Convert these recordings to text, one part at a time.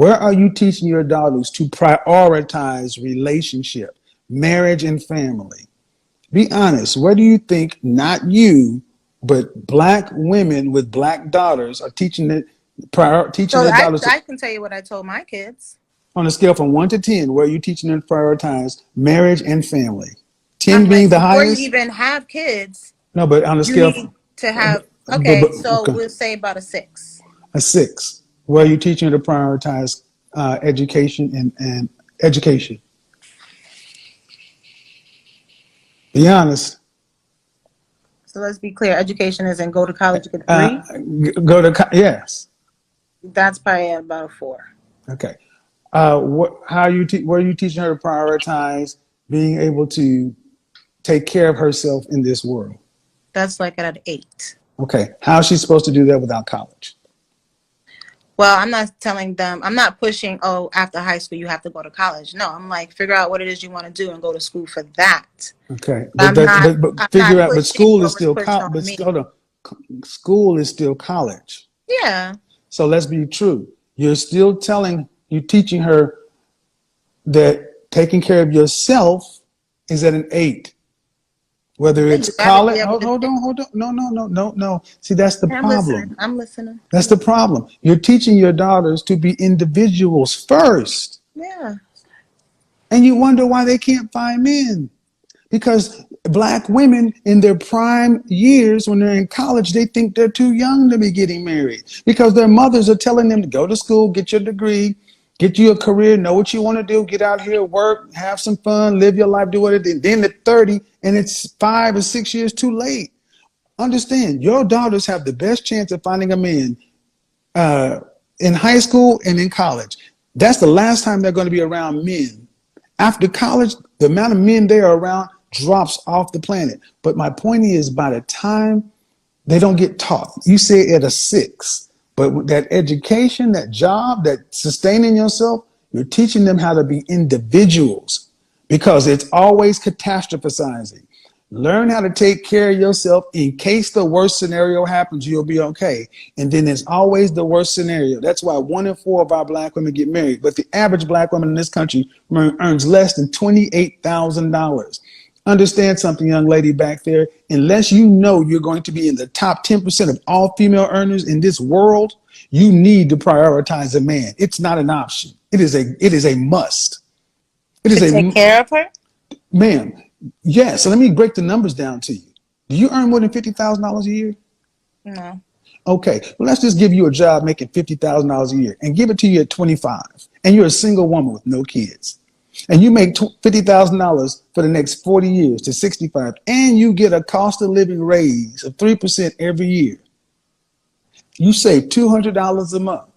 Where are you teaching your daughters to prioritize relationship, marriage, and family? Be honest. Where do you think, not you, but black women with black daughters are teaching So their daughters I can tell you what I told my kids. on a scale from 1 to 10, where are you teaching them to prioritize marriage and family? I'm 10 being like, the before you highest? even have kids, No, but on a you scale need from, to have, but okay, so okay, we'll say about a 6. a 6. Where are Yeah. you teaching them to prioritize education and education? Be honest. So let's be clear. Education isn't go to college, get a Uh, degree. yes. That's probably at about a 4. Okay. Where are you teaching her to prioritize being able to take care of herself in this world? That's like at an 8. Okay. How is she supposed to do that without college? Well, I'm not telling them, I'm not pushing, oh, after high school, you have to go to college. No, I'm like, figure out what it is you want to do and go to school for that. Okay. I'm not, But I'm figure not out, but pushing school is what was still pushed college. on me. Hold on. School is still college. Yeah. So let's be true. You're teaching her that taking care of yourself is at an 8. Whether Yeah, it's you got to be college, able to take. hold on. No. See, that's the I'm problem. listening. I'm listening. That's the problem. You're teaching your daughters to be individuals first. Yeah. And you wonder why they can't find men. Because black women in their prime years, when they're in college, they think they're too young to be getting married because their mothers are telling them to go to school, get your degree, get you a career, know what you want to do, get out here, work, have some fun, live your life, do what it is. Then at 30, and it's 5 or 6 years too late. Understand, your daughters have the best chance of finding a man in high school and in college. That's the last time they're going to be around men. After college, the amount of men they are around drops off the planet. But my point is, by the time they don't get taught, you say at a 6, but with that education, that job, that sustaining yourself, you're teaching them how to be individuals because it's always catastrophizing. Learn how to take care of yourself in case the worst scenario happens, you'll be okay. And then there's always the worst scenario. That's why 1 in 4 of our black women get married. But the average black woman in this country earns less than $28,000. Understand something, young lady back there. Unless you know you're going to be in the top 10% of all female earners in this world, you need to prioritize a man. It's not an option. It is a must. It is To take a care of her? ma'am. Yes. So let me break the numbers down to you. Do you earn more than $50,000 a year? No. Okay. Well, let's just give you a job making $50,000 a year and give it to you at 25. And you're a single woman with no kids. And you make $50,000 for the next 40 years to 65. And you get a cost of living raise of 3% every year. You save $200 a month.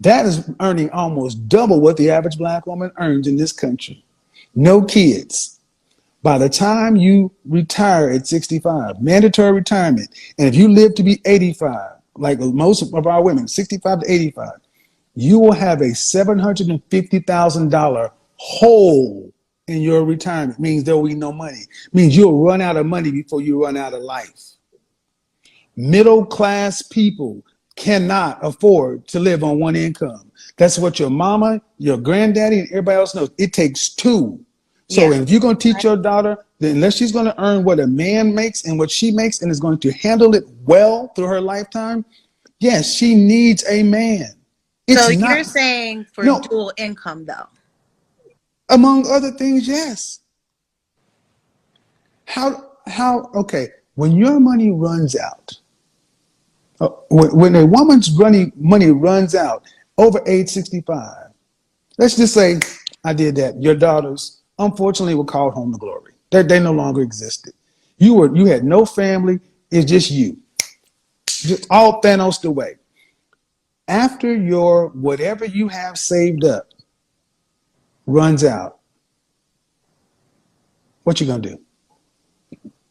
That is earning almost double what the average black woman earns in this country. No kids. By the time you retire at 65, mandatory retirement, and if you live to be 85, like most of our women, 65 to 85, you will have a $750,000 hole in your retirement. Means there will be no money. Means you'll run out of money before you run out of life. Middle class people cannot afford to live on one income. That's what your mama, your granddaddy, and everybody else knows. It takes 2. So Yeah. if you're going to teach your daughter, then unless she's going to earn what a man makes and what she makes and is going to handle it well through her lifetime, yes, she needs a man. So It's you're not, saying for no, dual income, though? among other things, yes. Okay, when your money runs out, when a woman's money runs out over age 65, let's just say I did that. Your daughters, unfortunately, were called home to glory. They no longer existed. You had no family. It's just you. Just all Thanos away. After your whatever you have saved up runs out, what you gonna do?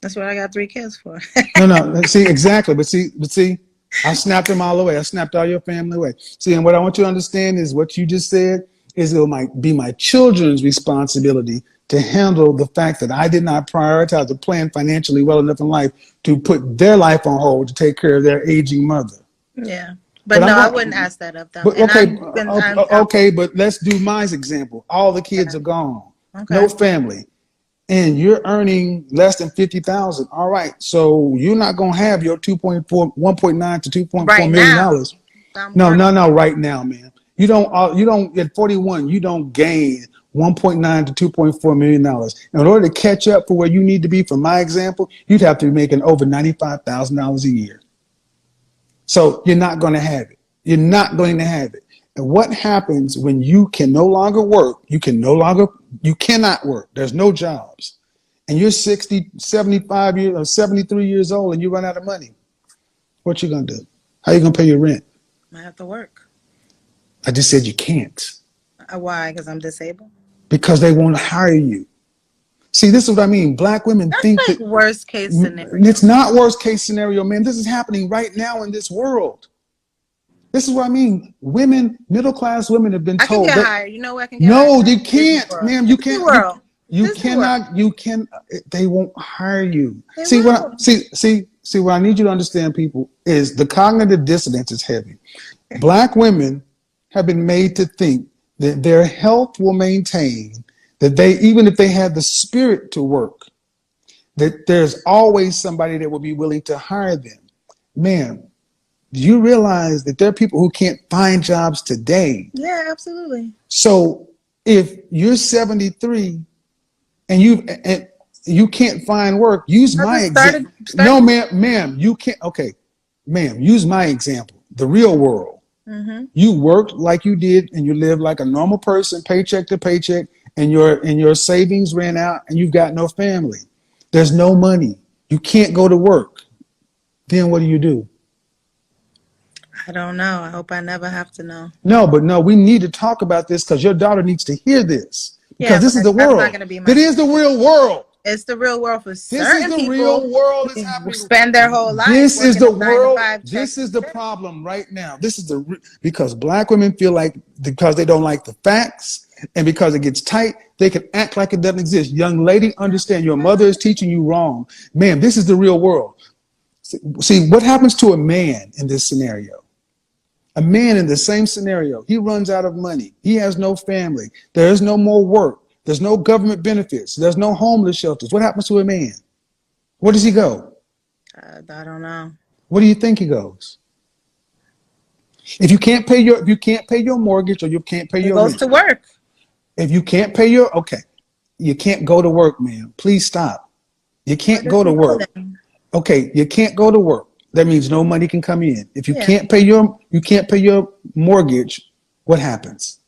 That's what I got 3 kids for. No. See, exactly. But see, I snapped them all away. I snapped all your family away. See, and what I want you to understand is what you just said is it might be my children's responsibility to handle the fact that I did not prioritize or plan financially well enough in life to put their life on hold to take care of their aging mother. Yeah. But But no, I'm I wouldn't going. ask that of them. But And okay, I'm out. okay. But let's do my example. All the kids are gone. No Okay. family. And you're earning less than 50,000. All right. So you're not going to have your 2.4, 1.9 to 2.4 Right million now, dollars. I'm No, no, working. no, right now, man. You don't at 41, you don't gain 1.9 to 2.4 million dollars. In order to catch up for where you need to be, for my example, you'd have to be making over $95,000 a year. So you're not going to have it. You're not going to have it. And what happens when you can no longer work? You cannot work. There's no jobs. And you're 60, 75 years or 73 years old and you run out of money. What you going to do? How you going to pay your rent? I have to work. I just said you can't Why? Because I'm disabled. because they won't hire you. See, this is what I mean. Black women That's think like that worst case it's scenario. not worst case scenario, man. This is happening right now in this world. This is what I mean. Women, middle class women have been I can told get that hired. You know where I can get hired? no, you Disney can't, World. ma'am. Disney World. You Disney World. cannot, you can. They won't hire you. They See will. what? See what I need you to understand, people, is the cognitive dissonance is heavy. Black women have been made to think that their health will maintain, that they, even if they had the spirit to work, that there's always somebody that will be willing to hire them. Ma'am, do you realize that there are people who can't find jobs today? Yeah, absolutely. So if you're 73 and you can't find work, use I my just example. No, ma'am, you can't. Okay, ma'am, use my example. The real world. Mm-hmm. You worked like you did, and you lived like a normal person, paycheck to paycheck, and your savings ran out, and you've got no family. There's no money. You can't go to work. Then what do? I don't know. I hope I never have to know. No, but no, we need to talk about this because your daughter needs to hear this Yeah, because this is but the that's not world. going to be my That is the story. real world. It's the real world for This is certain the people real world that's who happening. spend their whole life This is working the a 9 to world. 5 check. This is the problem right now. This is because black women feel like because they don't like the facts and because it gets tight, they can act like it doesn't exist. Young lady, understand your mother is teaching you wrong. Man, this is the real world. See what happens to a man in this scenario? A man in the same scenario, he runs out of money. He has no family. There is no more work. There's no government benefits. There's no homeless shelters. What happens to a man? Where does he go? I don't know. Where do you think he goes? If you can't pay your mortgage or you can't pay He your goes rent. to work. If you can't pay your okay, you can't go to work, man. Please stop. You Where can't does go to he go work. then? Okay, you can't go to work. That means no money can come in. If Yeah, you can't pay your mortgage, what happens?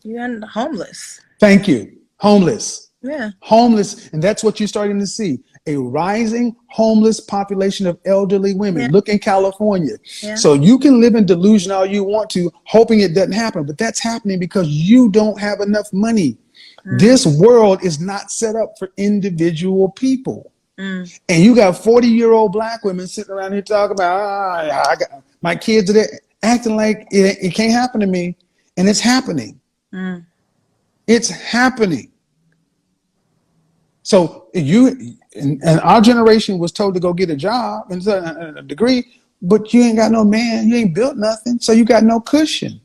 you end homeless. Thank you. Homeless. Yeah, Homeless, and that's what you're starting to see. A rising homeless population of elderly women. yeah, Look in California. yeah. So you can live in delusion all you want to, hoping it doesn't happen, but that's happening because you don't have enough money. Mm, This world is not set up for individual people. mm. And you got 40-year-old black women sitting around here talking about, I got, my kids are there, acting like it can't happen to me. And it's happening. Mm. It's happening. So and our generation was told to go get a job and a degree, but you ain't got no man, you ain't built nothing, so you got no cushion.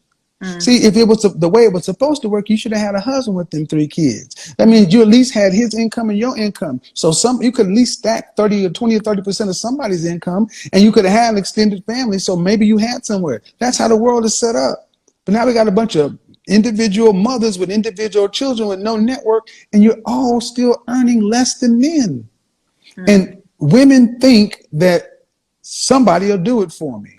See, if it was the way it was supposed to work, you should have had a husband with them 3 kids. That means you at least had his income and your income. So you could at least stack 30 or 20 or 30% of somebody's income, and you could have had an extended family. So maybe you had somewhere. That's how the world is set up. But now we got a bunch of individual mothers with individual children with no network, and you're all still earning less than men. And women think that somebody will do it for me.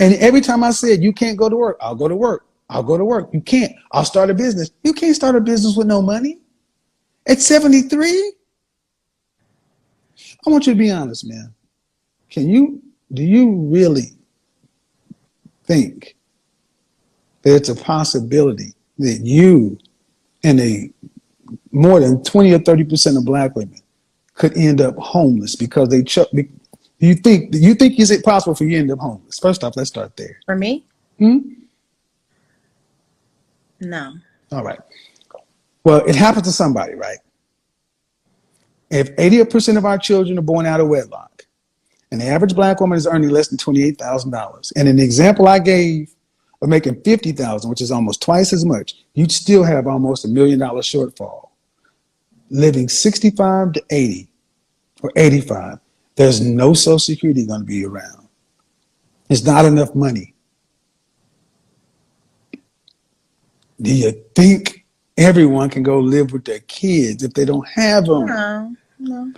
And every time I said, you can't go to work, I'll go to work. I'll go to work. You can't. I'll start a business. You can't start a business with no money. At 73? I want you to be honest, man. Do you really think that it's a possibility that you and more than 20 or 30% of black women could end up homeless because you think is it possible for you to end up homeless? First off, let's start there. For me? Hmm? No. All right. Well, it happens to somebody, right? If 80% of our children are born out of wedlock, And the average black woman is earning less than $28,000. And in the example I gave of making $50,000, which is almost twice as much, you'd still have almost $1 million shortfall. Living 65 to 80 or 85, there's no Social Security going to be around. It's not enough money. Do you think everyone can go live with their kids if they don't have them? No, no.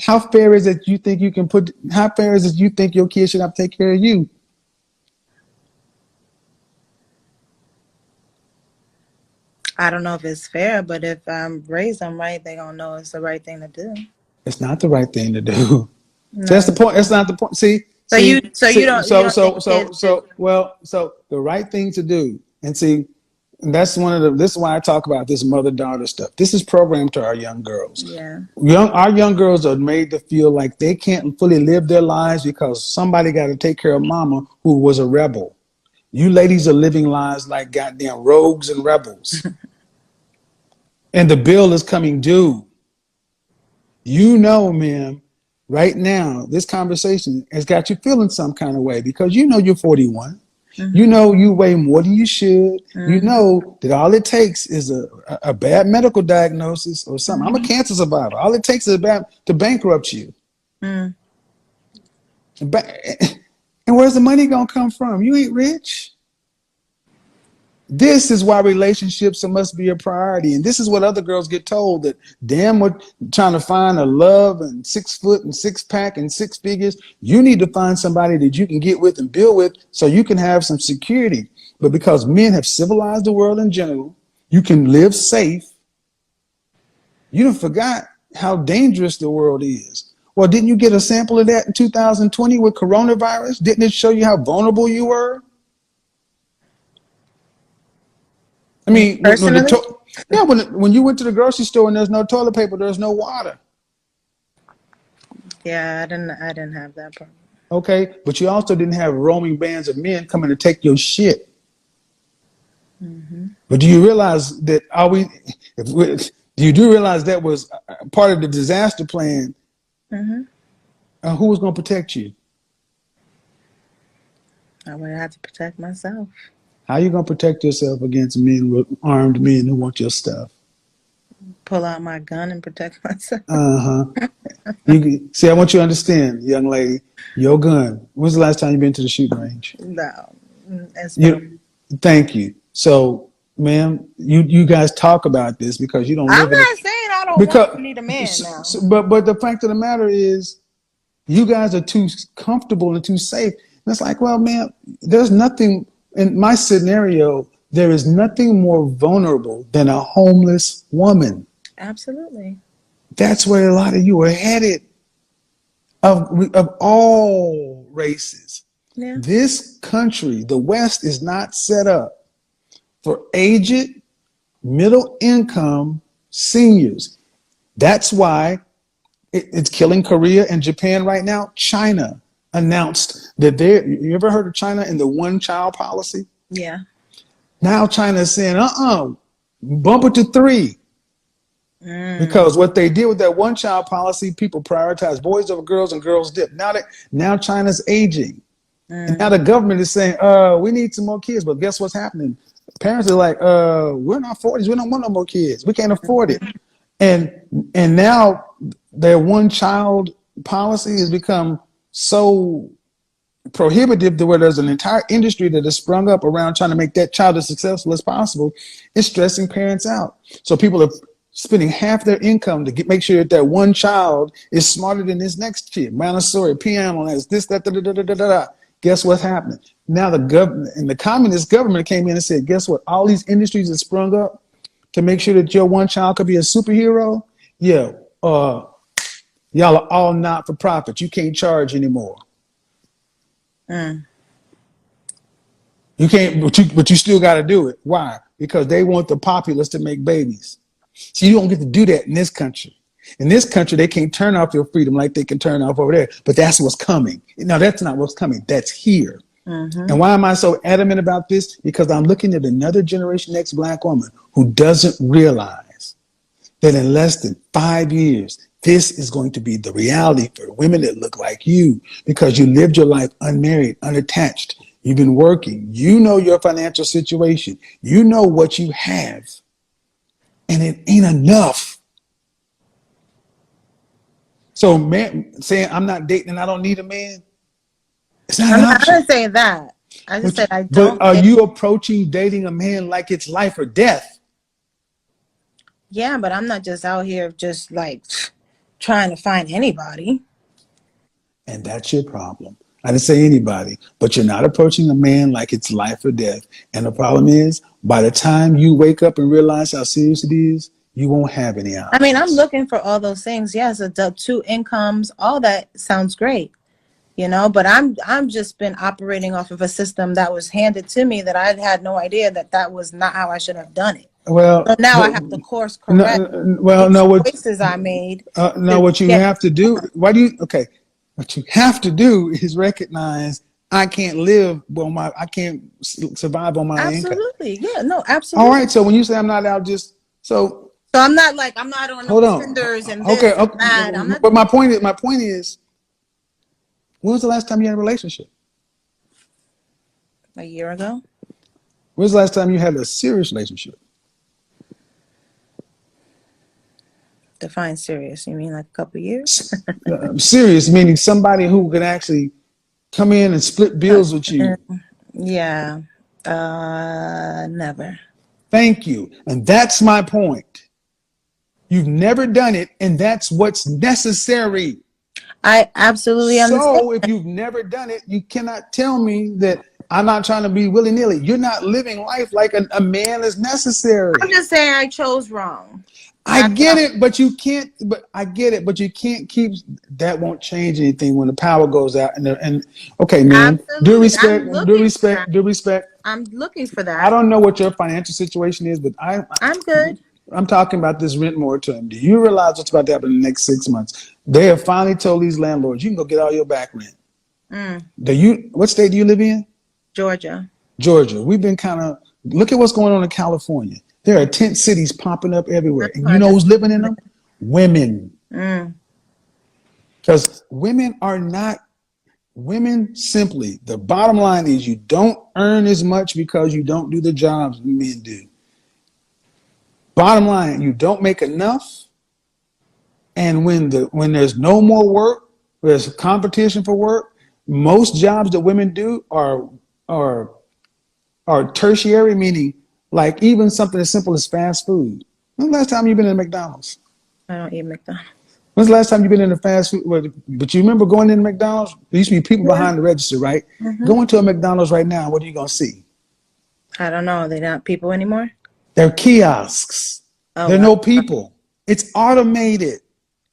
How fair is it you think you can put, how fair is it you think your kids should have to take care of you? I don't know if it's fair, but if I raise them right, they're going to know it's the right thing to do. It's not the right thing to do. No. That's the point. That's not the point. See, So you don't think kids do. So the right thing to do, and see, and that's this is why I talk about this mother-daughter stuff. This is programmed to our young girls. Yeah. Our young girls are made to feel like they can't fully live their lives because somebody got to take care of mama who was a rebel. You ladies are living lives like goddamn rogues and rebels. And the bill is coming due. You know, ma'am, right now, this conversation has got you feeling some kind of way because you know you're 41. Mm-hmm. You know you weigh more than you should. Mm-hmm. You know that all it takes is a bad medical diagnosis or something. Mm-hmm. I'm a cancer survivor. All it takes is to bankrupt you. Mm. And where's the money going to come from? You ain't rich. This is why relationships must be a priority. And this is what other girls get told, that damn what trying to find a love and 6 foot and 6-pack and 6 figures. You need to find somebody that you can get with and build with so you can have some security. But because men have civilized the world in general, you can live safe. You done forgot how dangerous the world is. Well, didn't you get a sample of that in 2020 with coronavirus? Didn't it show you how vulnerable you were? I mean, when you went to the grocery store and there's no toilet paper, there's no water. Yeah, I didn't have that problem. Okay, but you also didn't have roaming bands of men coming to take your shit. Mm-hmm. But do you realize that you do realize that was part of the disaster plan? Mm-hmm. Who was going to protect you? I would have to protect myself. How are you going to protect yourself against armed men who want your stuff? Pull out my gun and protect myself. See, I want you to understand, young lady, your gun. When's the last time you've been to the shooting range? No. Thank you. So, ma'am, you guys talk about this because you don't live I'm not saying I don't want to need a man now. But the fact of the matter is, you guys are too comfortable and too safe. And it's like, well, man, there's nothing... In my scenario, there is nothing more vulnerable than a homeless woman. Absolutely. That's where a lot of you are headed, of all races. Yeah. This country, the West, is not set up for aged, middle income seniors. That's why it's killing Korea and Japan right now. China announced that you ever heard of China and the one-child policy? Yeah. Now China is saying, bump it to 3. Because what they did with that one-child policy, people prioritize boys over girls and girls dip. Now China's aging. And now the government is saying, we need some more kids. But guess what's happening? Parents are like, we're in our 40s. We don't want no more kids. We can't afford it. And now their one-child policy has become so prohibitive to where there's an entire industry that has sprung up around trying to make that child as successful as possible. It's stressing parents out. So people are spending half their income to make sure that one child is smarter than this next kid. Montessori, piano, this, that, da, da, da, da, da, da. Guess what's happening? Now the government and the communist government came in and said, guess what? All these industries that sprung up to make sure that your one child could be a superhero. Yeah. Y'all are all not for profit. You can't charge anymore. You can't, but you still got to do it. Why? Because they want the populace to make babies. So you don't get to do that in this country. In this country, they can't turn off your freedom like they can turn off over there. But that's what's coming. No, that's not what's coming. That's here. And why am I so adamant about this? Because I'm looking at another Generation X black woman who doesn't realize that in less than 5 years, This is going to be the reality for women that look like you because you lived your life unmarried, unattached. You've been working. You know your financial situation. You know what you have. And it ain't enough. So man saying I'm not dating and I don't need a man, it's not an I option. didn't say that. I just said I But don't are date. you approaching dating a man like it's life or death? Yeah, but I'm not just out here just like trying to find anybody. And that's your problem. I didn't say anybody, but you're not approaching a man like it's life or death. And the problem is, by the time you wake up and realize how serious it is, you won't have any I mean, I'm options. looking for all those things. Yes, the two incomes, all that sounds great, but I'm just been operating off of a system that was handed to me that I had no idea that was not how I should have done it. Well, So now I but have to course correct no, well, these no, what choices I made no, to what you get. have to do? Why do you? Okay, what you have to do is recognize I can't live on my, I can't survive on my income. Absolutely. Yeah, no, All absolutely. right, so when you say I'm not out, just so So I'm not on no hold on. Tinders and Okay, this and okay, that. I'm not but doing my point is, when was the last time you had a relationship? a year ago. When was the last time you had a serious relationship? Define serious. You mean like a couple years? Serious meaning somebody who can actually come in and split bills with you. Yeah. Never. Thank you. And that's my point. You've never done it, and that's what's necessary. I absolutely understand. So if you've never done it, you cannot tell me that I'm not trying to be willy-nilly. You're not living life like a man is I'm necessary. just saying I chose wrong. I That's get all. it, but you can't. But I get it, but you can't keep. That won't change anything when the power goes out. And okay, man, due Absolutely. respect, due respect, due respect. I'm looking for I that. don't know what your financial situation is, but I'm good. I'm talking about this rent moratorium. Do you realize what's about to happen in the next 6 months? They have finally told these landlords you can go get all your back rent. Mm, Do you? What state do you live in? Georgia. Georgia. We've been kind of look at what's going on in California. There are tent cities popping up everywhere, and you I know just who's living in them? Women. mm, Because women are not women simply. The bottom line is you don't earn as much because you don't do the jobs men do. Bottom line, you don't make enough. And when there's no more work, there's competition for work. Most jobs that women do are are tertiary, meaning like even something as simple as fast food. When's the last time you've been in McDonald's? I don't eat McDonald's. When's the last time you've been in a fast food? But you remember going into McDonald's? There used to be people Yeah. behind the register, right? Hmm. Go into a McDonald's right now. What are you going to see? I don't know. They're not people anymore. They're kiosks. Oh There are wow. no people. It's automated.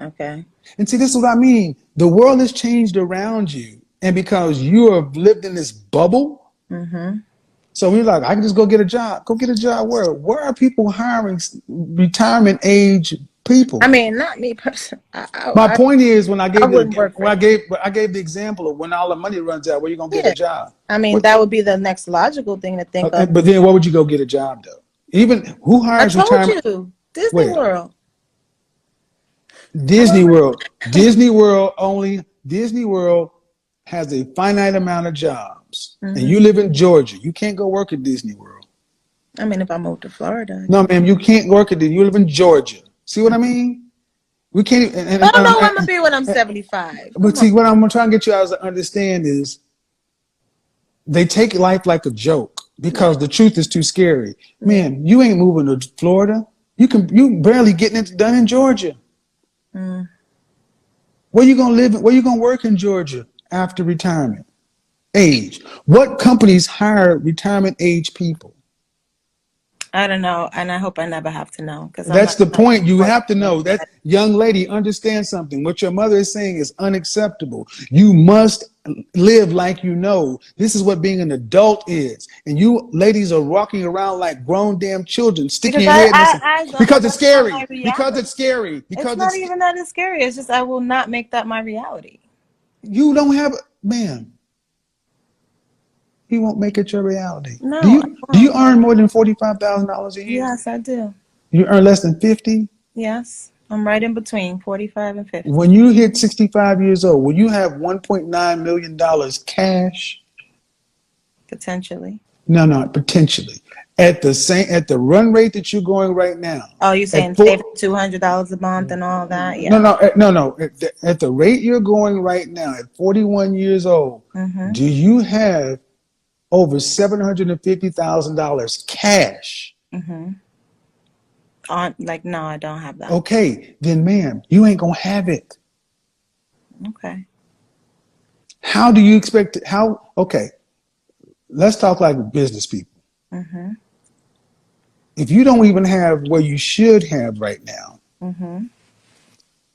Okay. And see, this is what I mean. The world has changed around you. And because you have lived in this bubble, Mm-hmm. so we're like, I can just go get a job. Go get a job where? Where are people hiring retirement age I people? mean, not me personally. My point is when I wouldn't work for any. I gave the example of when all the money runs out, where you gonna get a Yeah. job? I mean, What, that would be the next logical thing to think of. but then what would you go get a job though? Even who I hires told retirement? you, Disney Where? World. I Disney already. World. Disney World only. Disney World has a finite amount of jobs, and Hmm. you live in Georgia. You can't go work at Disney World. I mean, if I moved to Florida, I No, can. ma'am, you can't work at Disney. You live in Georgia. See what I mean? We can't. I don't know where I'm gonna be when I'm 75. But Come on. see, what I'm trying to get you guys to understand is they take life like a joke Yeah. because the truth is too scary. Yeah. Man, you ain't moving to Florida. You barely getting it done in Georgia. Mm. Where you gonna live? Where you gonna work in Georgia after retirement age? What companies hire retirement age people? I don't know, and I hope I never have to know because I'm That's not the trying to point. You work have to for know that anybody. young lady understand something. What your mother is saying is unacceptable. You must live like you know. This is what being an adult is. And you ladies are walking around like grown damn children, sticking Because your head in this I don't. because it's That's not scary. my Because reality. it's scary. It's Because not it's even that it's scary. It's just I will not make that my reality. you don't have man. You won't make it your reality. No, I Do you won't. earn more than $45,000 a year? Yes, I do. You earn less than 50? Yes. I'm right in between 45 and 50. When you hit 65 years old, will you have $1.9 million cash? Potentially. No, no, potentially. At the run rate that you're going right now, Oh, you saying at saving four, $200 a month and all that? no, Yeah. no, no, no. At the rate you're going right now, at 41 years old, Mm-hmm. do you have over $750,000 cash? Mm-hmm. On like no, I don't have that. Okay, then, ma'am, you ain't gonna have it. Okay. How do you expect it? How? Okay, let's talk like business people. Mm-hmm. If you don't even have what you should have right now, Mm-hmm.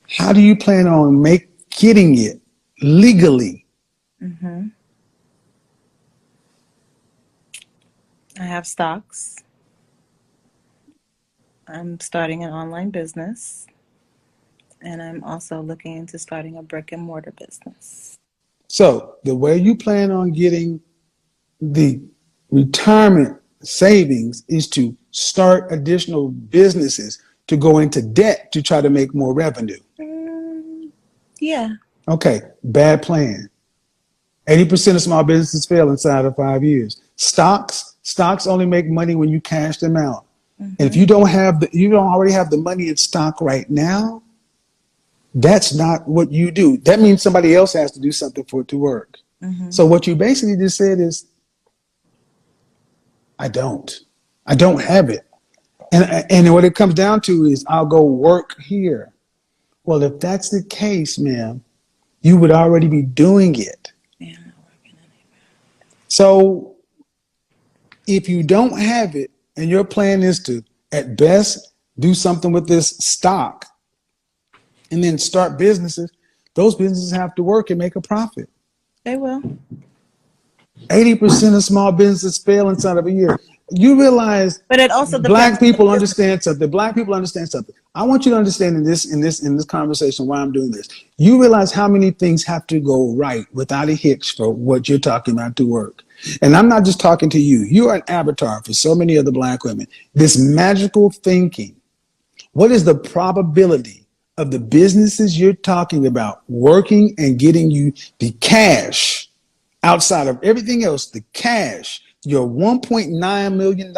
how do you plan on getting it legally? Mm-hmm. I have stocks. I'm starting an online business, and I'm also looking into starting a brick and mortar business. So the way you plan on getting the retirement savings is to start additional businesses to go into debt to try to make more revenue. Mm, yeah. Okay, bad plan. 80% of small businesses fail inside of 5 years. Stocks only make money when you cash them out. And if Mm-hmm. you don't already have the money in stock right now, that's not what you do. That means somebody else has to do something for it to work. Mm-hmm. So what you basically just said is, I don't. I don't have it. And what it comes down to is I'll go work here. Well, if that's the case, ma'am, you would already be doing it. Yeah, I'm not working So if you don't have it and your plan is to, at best, do something with this stock and then start businesses, those businesses have to work and make a profit. They will. 80% of small businesses fail inside of a year. You realize But it also depends black on the people business. understand something. Black people understand something. I want you to understand in this conversation why I'm doing this. You realize how many things have to go right without a hitch for what you're talking about to work. And I'm not just talking to you. You are an avatar for so many other black women. This magical thinking. What is the probability of the businesses you're talking about working and getting you the cash outside of everything else, the cash, your $1.9 million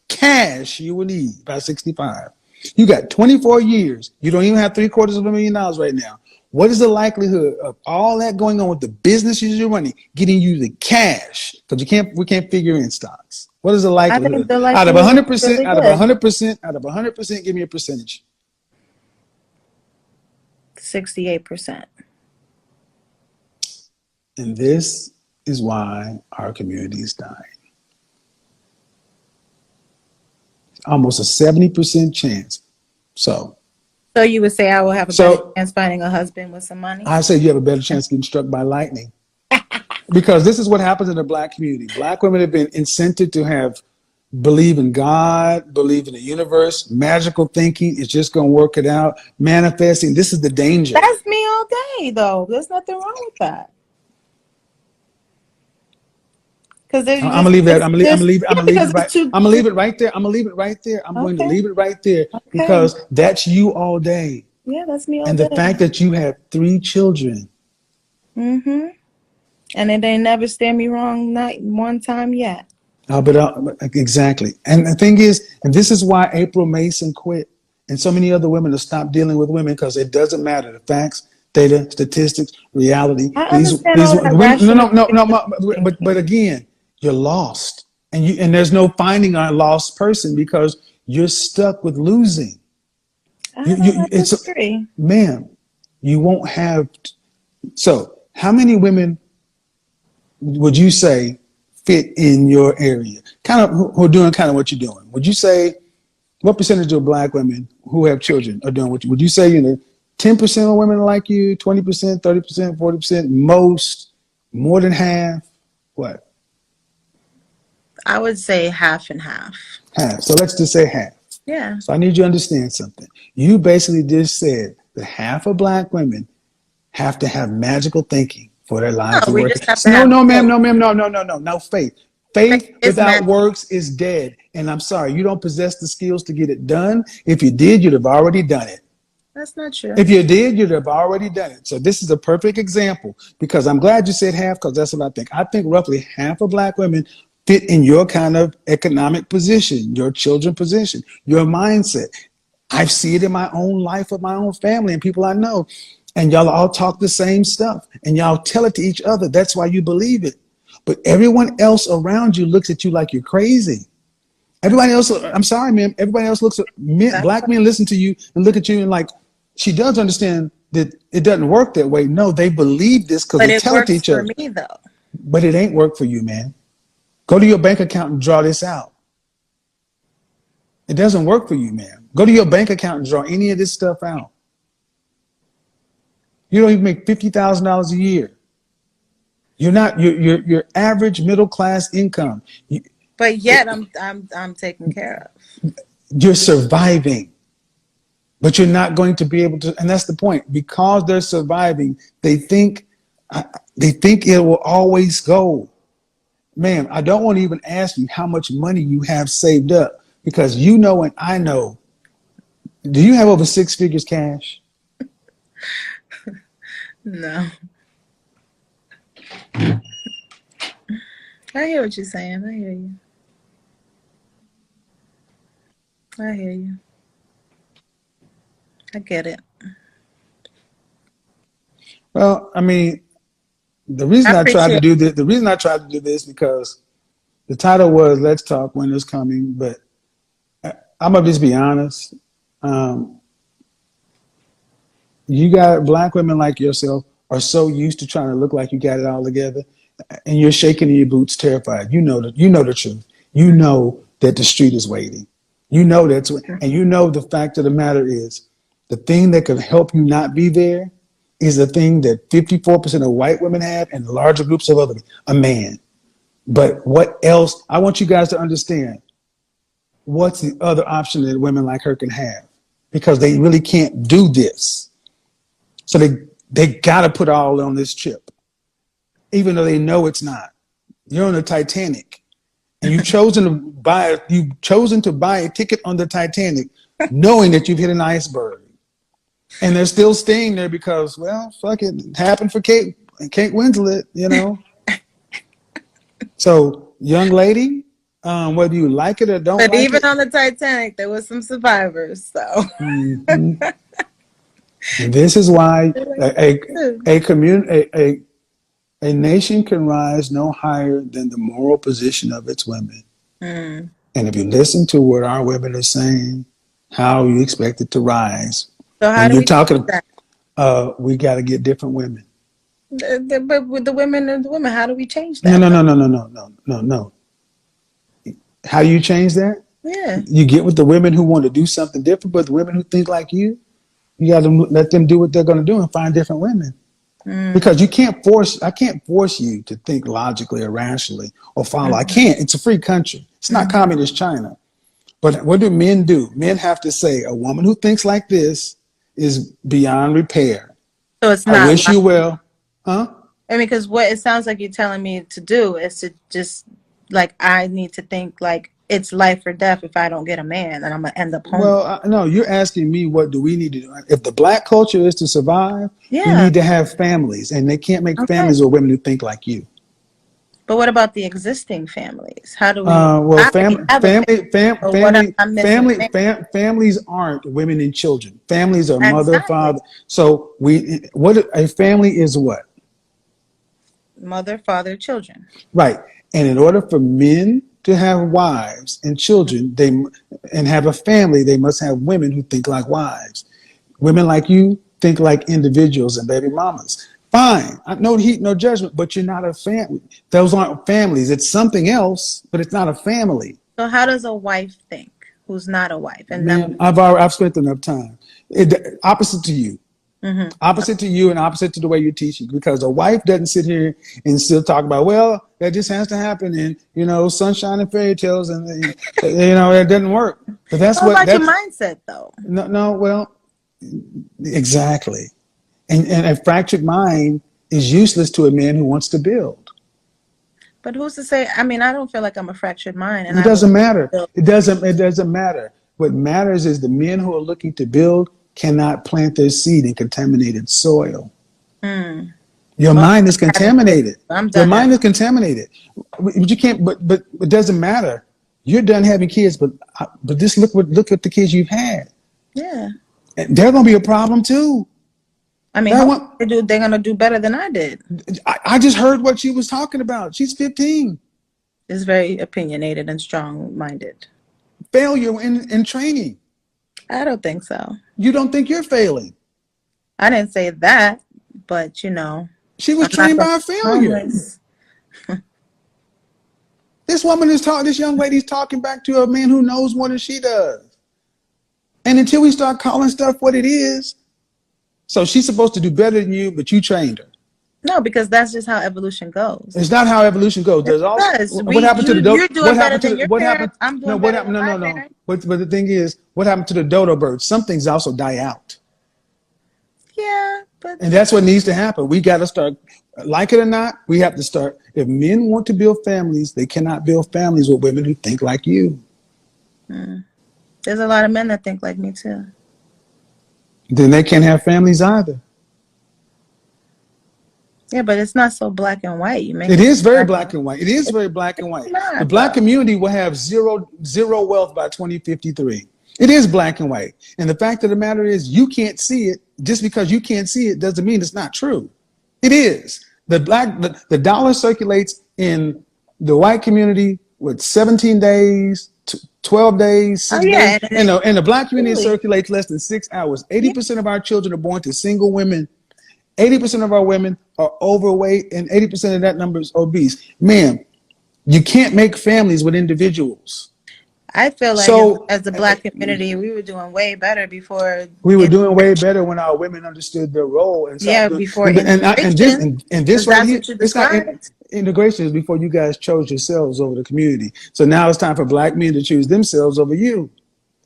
cash you will need by 65? You got 24 years. You don't even have $750,000 right now. What is the likelihood of all that going on with the businesses you're running, getting you the cash? Because we can't figure in stocks. What is the I think likelihood? the Out of likelihood is 100%, really good. out of 100%, give me a percentage. 68%. And this is why our community is dying. Almost a 70% chance. So So you would say I will have a better So chance finding a husband with some money? I say you have a better chance of getting struck by lightning because this is what happens in the black community. Black women have been incented to believe in God, believe in the universe, magical thinking. It's just going to work it out. Manifesting. This is the danger. That's me all day, though. There's nothing wrong with that. Because there's I'm gonna leave that. I'm gonna leave. I'm yeah, gonna leave it because right. it's too, I'm gonna leave it right there. I'm gonna leave it right there. I'm going to okay, leave it right there okay. because that's you all day. Yeah, that's me all And the day. fact that you have 3 children. Mm-hmm. And it ain't never steered me wrong, not one time yet. Exactly. And the thing is, and this is why April Mason quit, and so many other women have stopped dealing with women because it doesn't matter. The facts, data, statistics, reality. I understand These all that women. No, rational no, no, no. thinking. But again, you're lost, and there's no finding a lost person because you're stuck with losing. I It's disagree. ma'am, you won't have. So, how many women would you say fit in your area? Kind of who are doing kind of what you're doing. Would you say what percentage of black women who have children are doing what you would you say, 10% of women are like you, 20%, 30%, 40%, most, more than half? What? I would say half and half. Half. So let's just say half. Yeah. So I need you to understand something. You basically just said that half of black women have to have magical thinking for their lives No, to we work. just have to No, have no, ma'am, faith. no, ma'am, no, no, no, no, no faith. Faith Faith is without magic. works is dead. And I'm sorry, you don't possess the skills to get it done. If you did, you'd have already done it. That's not true. If you did, you'd have already done it. So this is a perfect example because I'm glad you said half because that's what I think. I think roughly half of black women fit in your kind of economic position, your children position, your mindset. I see it in my own life with my own family and people I know. And y'all all talk the same stuff and y'all tell it to each other. That's why you believe it. But everyone else around you looks at you like you're crazy. Everybody else, I'm sorry, man. Everybody else looks at men, That's black men listen to you and look at you and like, she does understand that it doesn't work that way. No, they believe this because But they it tell it to works each for other. me though. But it ain't work for you, man. Go to your bank account and draw this out. It doesn't work for you, man. Go to your bank account and draw any of this stuff out. You don't even make $50,000 a year. You're not your average middle class income. But yet I'm taken care of. You're surviving, but you're not going to be able to. And that's the point. Because they're surviving, they think it will always go. Ma'am, I don't want to even ask you how much money you have saved up because you know and I know. Do you have over 6 figures cash? No. I hear what you're saying. I hear you. I hear you. I get it. Well, I mean, I appreciate the reason I tried to do this because the title was "Let's Talk Winter's Coming," but I'm gonna just be honest. Um, you got black women like yourself are so used to trying to look like you got it all together, and you're shaking in your boots, terrified. You know the truth. You know that the street is waiting. You know and you know the fact of the matter is, the thing that could help you not be there is the thing that 54% of white women have and larger groups of other a man. But what else? I want you guys to understand what's the other option that women like her can have because they really can't do this. So they got to put all on this chip, even though they know it's not. You're on the Titanic, and you've chosen to buy a ticket on the Titanic, knowing that you've hit an iceberg, and they're still staying there because, well, fuck it, it happened for Kate Winslet, you know. So, young lady, whether you like it or don't But like even it, on the Titanic, there was some survivors. So mhm. And this is why a nation can rise no higher than the moral position of its women. Mm. And if you listen to what our women are saying, how you expect it to rise. So how And do you're we change talking, that? we got to get different women. But with the women and the women, how do we change No, that no, though? no, no, no, no, no, no, no. How do you change that? Yeah. You get with the women who want to do something different, but the women who think like you got to let them do what they're going to do and find different women. Mm. Because I can't force you to think logically or rationally or follow. I Mm-hmm. can't. It's a free country. It's not Mm-hmm. communist China. But what do men do? Men have to say, a woman who thinks like this is beyond repair. So it's I not wish you well. Huh? I mean, because what it sounds like you're telling me to do is to just like I need to think like it's life or death if I don't get a man, and I'm gonna end up homeless. Well, no, you're asking me what do we need to do? If the black culture is to survive, we Yeah. need to have families, and they can't make Okay. families with women who think like you. But what about the existing families? How do we? Well, I already have a family, but what I'm missing a man. families aren't women and children. Families are mother, Exactly. father. So what a family is what? Mother, father, children. Right. And in order for men to have wives and children, and have a family, they must have women who think like wives. Women like you think like individuals and baby mamas. Fine. No heat, no judgment, but you're not a family. Those aren't families. It's something else, but it's not a family. So how does a wife think who's not a wife? And Man, then, I've spent enough time. Opposite to you. mm-hmm. Opposite to you and opposite to the way you're teaching. Because a wife doesn't sit here and still talk about, well, that just has to happen and, sunshine and fairy tales and, it doesn't work. But What about your mindset though? no, well, exactly. And a fractured mind is useless to a man who wants to build. But who's to say? I mean, I don't feel like I'm a fractured mind, and It I would doesn't matter. build. It doesn't matter. What matters is the men who are looking to build cannot plant their seed in contaminated soil. Mm. Your Well, mind is I'm having kids. contaminated. I'm Your done mind having. is contaminated. But you can't. But it doesn't matter. You're done having kids. But just look at the kids you've had. Yeah. And they're gonna be a problem too. I mean, That hopefully one. they're gonna do better than I did. I just heard what she was talking about. She's 15. Is very opinionated and strong-minded. Failure in training. I don't think so. You don't think you're failing. I didn't say that, but She was I'm not trained gonna by a be failure. homeless. This woman is talking, this young lady's talking back to a man who knows more than she does. And until we start calling stuff what it is, so she's supposed to do better than you, but you trained her. No, because that's just how evolution goes. It's not how evolution goes. Yes, There's it also does. what happened to the You're what doing better happened to than the your what happened parents. I'm no doing what better happened than no my no no. parents. But the thing is, what happened to the dodo bird? Some things also die out. Yeah, but And that's what needs to happen. We got to start, like it or not, we have to start. If men want to build families, they cannot build families with women who think like you. there's a lot of men that think like me too. Then they can't have families either. Yeah, but it's not so black and white. You make It it is very black black and white. It is very black and white. The not black though. community will have zero wealth by 2053. It is black and white. And the fact of the matter is, you can't see it. Just because you can't see it doesn't mean it's not true. It is. The dollar circulates in the white community with 17 days, 12 days, Oh 6 days. yeah, and And the black community really, circulates less than 6 hours. yeah. 80% of our children are born to single women. 80% of our women are overweight, and 80% of that number is obese. Man, you can't make families with individuals. I feel like So as the black community, we were doing way better before we were doing way integration. better when our women understood their role and stopped Yeah, doing. before And integration, this because right that's here, what you it's not described. integration is before you guys chose yourselves over the community. So now it's time for black men to choose themselves over you.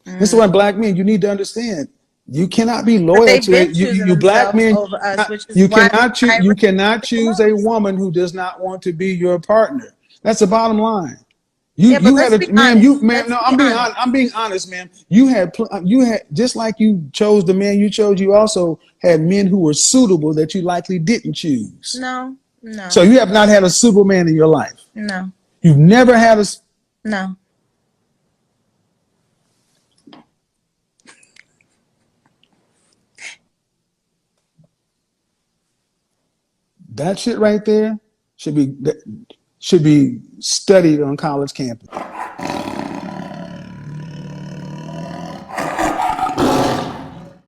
This is why black men, you need to understand. You cannot be But loyal they've to been it. choosing You black themselves men, over us, which is you why cannot choose. I You rate cannot the choose a most. woman who does not want to be your partner. That's the bottom line. Yeah, but You let's had be a ma'am. You honest. ma'am. Let's No, be I'm being honest. honest. I'm being honest, ma'am. You had just like you chose the man you chose. You also had men who were suitable that you likely didn't choose. No, So no, you have not had a suitable man in your life. no, You've never had a. no. That shit right there should be studied on college campus.